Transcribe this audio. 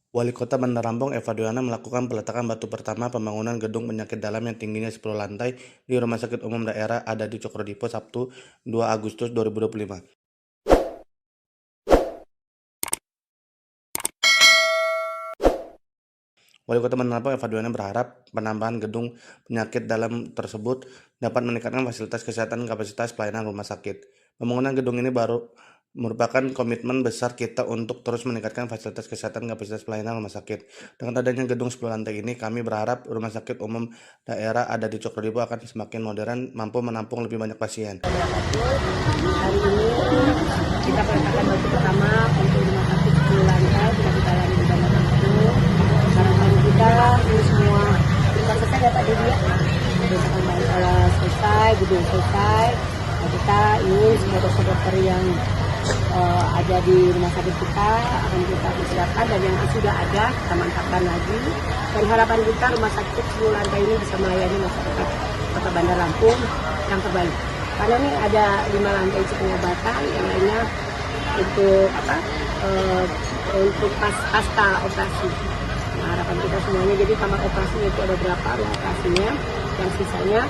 Wali Kota Bandar Lampung Eva Duyana melakukan peletakan batu pertama pembangunan gedung penyakit dalam yang tingginya 10 lantai di Rumah Sakit Umum Daerah Adadi Cokro-Dipo Sabtu 2 Agustus 2025. Wali Kota Bandar Lampung Eva Duyana berharap penambahan gedung penyakit dalam tersebut dapat meningkatkan fasilitas kesehatan dan kapasitas pelayanan rumah sakit. Pembangunan gedung ini baru merupakan komitmen besar kita untuk terus meningkatkan fasilitas kesehatan dan kapasitas pelayanan rumah sakit. Dengan adanya gedung 10 lantai ini, kami berharap Rumah Sakit Umum Daerah Adadi Cokro-Dipo akan semakin modern, mampu menampung lebih banyak pasien. Hari ini kita peletakan batu pertama untuk rumah sakit 10 lantai sudah kita layani di Bandar Lampung. Harapan kita ini semua kita selesai dapat dia. Peletakan selesai, gedung selesai. Nah, kita ingin semua dokter-dokter yang ada di rumah sakit kita akan kita persiapkan, dan yang sudah ada kita mantapkan lagi. Dan harapan kita rumah sakit 10 lantai ini bisa melayani masyarakat Kota Bandar Lampung yang terbaik. Karena ini ada 5 lantai pengobatan, yang lainnya untuk pasca operasi. Nah, harapan kita semuanya, jadi kamar operasinya itu ada berapa lokasinya, yang sisanya